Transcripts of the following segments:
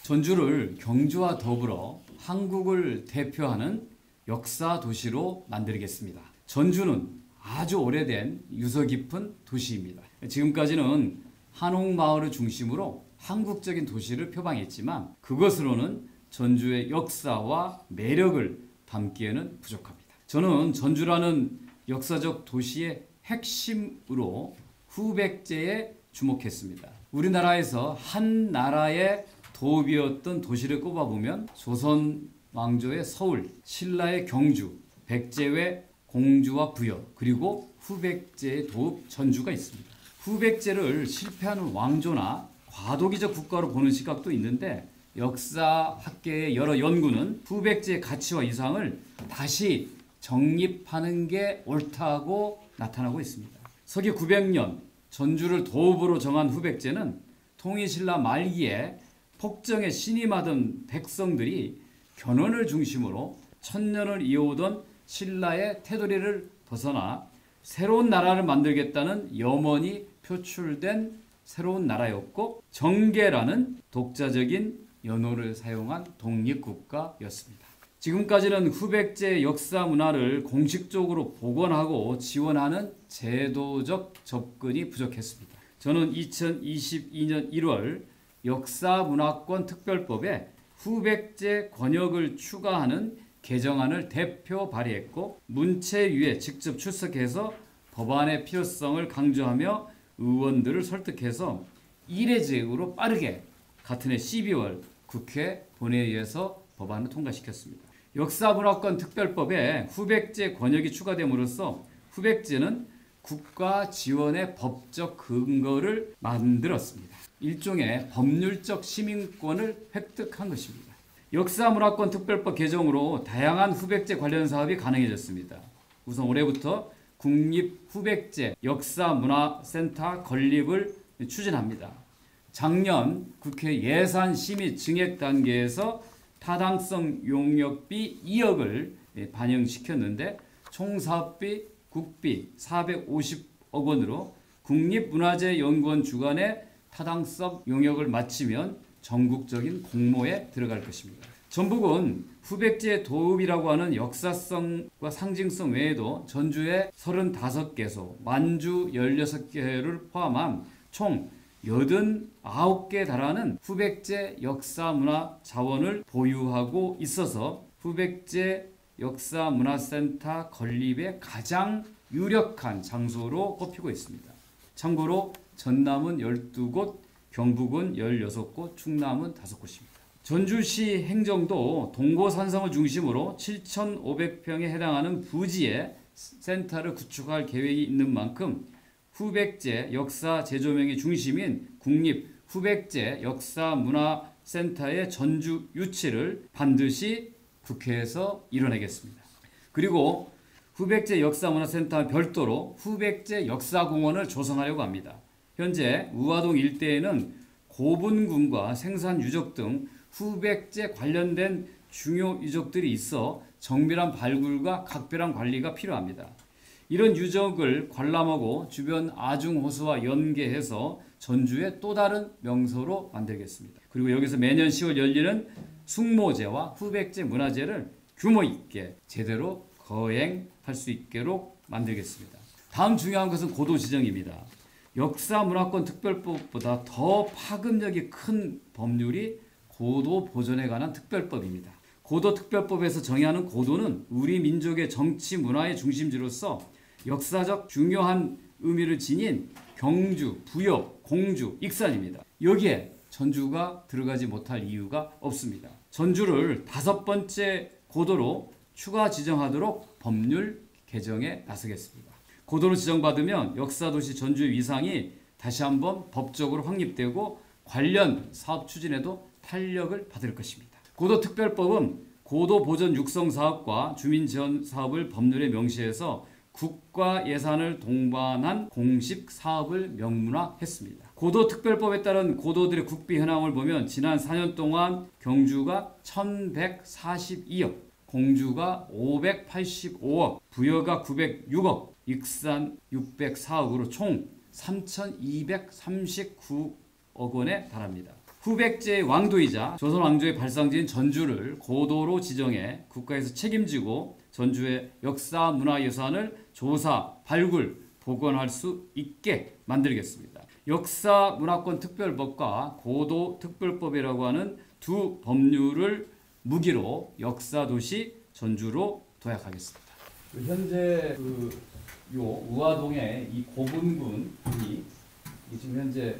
전주를 경주와 더불어 한국을 대표하는 역사 도시로 만들겠습니다. 전주는 아주 오래된 유서 깊은 도시입니다. 지금까지는 한옥마을을 중심으로 한국적인 도시를 표방했지만 그것으로는 전주의 역사와 매력을 담기에는 부족합니다. 저는 전주라는 역사적 도시의 핵심으로 후백제에 주목했습니다. 우리나라에서 한 나라의 도읍이었던 도시를 꼽아보면 조선 왕조의 서울, 신라의 경주, 백제의 공주와 부여, 그리고 후백제의 도읍 전주가 있습니다. 후백제를 실패하는 왕조나 과도기적 국가로 보는 시각도 있는데 역사학계의 여러 연구는 후백제의 가치와 이상을 다시 정립하는 게 옳다고 나타나고 있습니다. 서기 900년 전주를 도읍으로 정한 후백제는 통일신라 말기에 폭정에 신임하던 백성들이 견훤을 중심으로 천년을 이어오던 신라의 테두리를 벗어나 새로운 나라를 만들겠다는 염원이 표출된 새로운 나라였고 정계라는 독자적인 연호를 사용한 독립국가였습니다. 지금까지는 후백제 역사 문화를 공식적으로 복원하고 지원하는 제도적 접근이 부족했습니다. 저는 2022년 1월 역사문화권 특별법에 후백제 권역을 추가하는 개정안을 대표 발의했고 문체위에 직접 출석해서 법안의 필요성을 강조하며 의원들을 설득해서 이례적으로 빠르게 같은 해 12월 국회 본회의에서 법안을 통과시켰습니다. 역사문화권 특별법에 후백제 권역이 추가됨으로써 후백제는 국가 지원의 법적 근거를 만들었습니다. 일종의 법률적 시민권을 획득한 것입니다. 역사문화권 특별법 개정으로 다양한 후백제 관련 사업이 가능해졌습니다. 우선 올해부터 국립후백제 역사문화센터 건립을 추진합니다. 작년 국회 예산심의 증액 단계에서 타당성 용역비 2억을 반영시켰는데 총 사업비 국비 450억 원으로 국립문화재연구원 주관의 타당성 용역을 마치면 전국적인 공모에 들어갈 것입니다. 전북은 후백제 도읍이라고 하는 역사성과 상징성 외에도 전주의 35개소, 만주 16개를 포함한 총 89개에 달하는 후백제 역사문화 자원을 보유하고 있어서 후백제 역사문화센터 건립의 가장 유력한 장소로 꼽히고 있습니다. 참고로 전남은 12곳, 경북은 16곳, 충남은 5곳입니다. 전주시 행정도 동고산성을 중심으로 7,500평에 해당하는 부지에 센터를 구축할 계획이 있는 만큼 후백제 역사 재조명의 중심인 국립 후백제 역사문화센터의 전주 유치를 반드시 국회에서 이뤄내겠습니다. 그리고 후백제 역사문화센터와 별도로 후백제 역사공원을 조성하려고 합니다. 현재 우화동 일대에는 고분군과 생산유적 등 후백제 관련된 중요 유적들이 있어 정밀한 발굴과 각별한 관리가 필요합니다. 이런 유적을 관람하고 주변 아중호수와 연계해서 전주의 또 다른 명소로 만들겠습니다. 그리고 여기서 매년 10월 열리는 숭모제와 후백제 문화제를 규모 있게 제대로 거행할 수 있도록 만들겠습니다. 다음 중요한 것은 고도 지정입니다. 역사문화권 특별법보다 더 파급력이 큰 법률이 고도 보존에 관한 특별법입니다. 고도 특별법에서 정의하는 고도는 우리 민족의 정치 문화의 중심지로서 역사적 중요한 의미를 지닌 경주, 부여, 공주, 익산입니다. 여기에 전주가 들어가지 못할 이유가 없습니다. 전주를 5번째 고도로 추가 지정하도록 법률 개정에 나서겠습니다. 고도로 지정받으면 역사도시 전주의 위상이 다시 한번 법적으로 확립되고 관련 사업 추진에도 탄력을 받을 것입니다. 고도특별법은 고도보전 육성 사업과 주민지원 사업을 법률에 명시해서 국가 예산을 동반한 공식 사업을 명문화했습니다. 고도특별법에 따른 고도들의 국비 현황을 보면 지난 4년 동안 경주가 1142억, 공주가 585억, 부여가 906억, 익산 604억으로 총 3239억 원에 달합니다. 후백제의 왕도이자 조선 왕조의 발상지인 전주를 고도로 지정해 국가에서 책임지고 전주의 역사 문화 예산을 조사, 발굴, 복원할 수 있게 만들겠습니다. 역사 문화권 특별법과 고도 특별법이라고 하는 두 법률을 무기로 역사도시 전주로 도약하겠습니다. 현재 요 우화동의 이 고분군이 지금 현재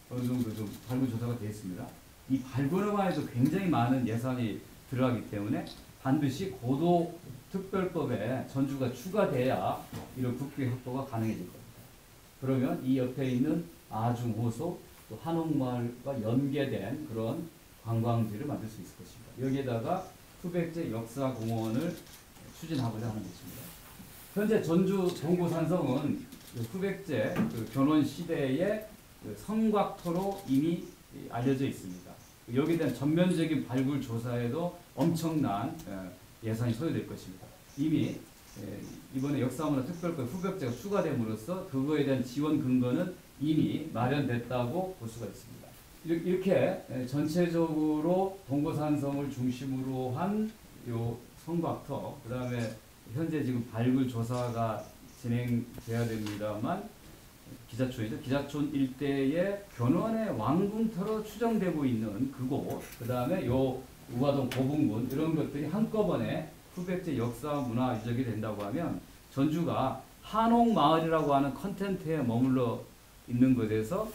어느 정도 좀 발굴 조사가 되어 있습니다. 이 발굴에만 해도 굉장히 많은 예산이 들어가기 때문에 반드시 고도 특별법에 전주가 추가돼야 이런 국비 확보가 가능해질 겁니다. 그러면 이 옆에 있는 아중호소 또 한옥마을과 연계된 그런 관광지를 만들 수 있을 것입니다. 여기에다가 후백제 역사공원을 추진하고자 하는 것입니다. 현재 전주 동고산성은 후백제 견원 시대의 성곽토로 이미 알려져 있습니다. 여기에 대한 전면적인 발굴 조사에도 엄청난 예산이 소요될 것입니다. 이미 이번에 역사문화 특별법 후백제가 추가됨으로써 그거에 대한 지원 근거는 이미 마련됐다고 볼 수가 있습니다. 이렇게 전체적으로 동고산성을 중심으로 한 요 성곽터, 그 다음에 현재 지금 발굴 조사가 진행돼야 됩니다만 기자촌이죠. 기자촌 일대의 견원의 왕궁터로 추정되고 있는 그곳, 그 다음에 요 우화동 고분군 이런 것들이 한꺼번에 후백제 역사 문화 유적이 된다고 하면 전주가 한옥마을이라고 하는 컨텐츠에 머물러 있는 것에서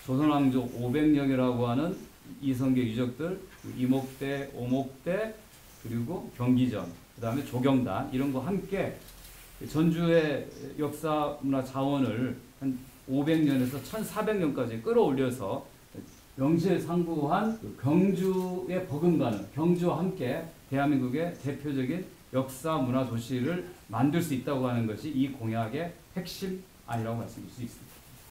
조선왕조 500년이라고 하는 이성계 유적들, 이목대, 오목대, 그리고 경기전, 그 다음에 조경단 이런 거 함께 전주의 역사 문화 자원을 한 500년에서 1400년까지 끌어올려서 명실상부한 경주에 버금가는, 경주와 함께 대한민국의 대표적인 역사 문화 도시를 만들 수 있다고 하는 것이 이 공약의 핵심 아니라고 말씀드릴 수 있습니다.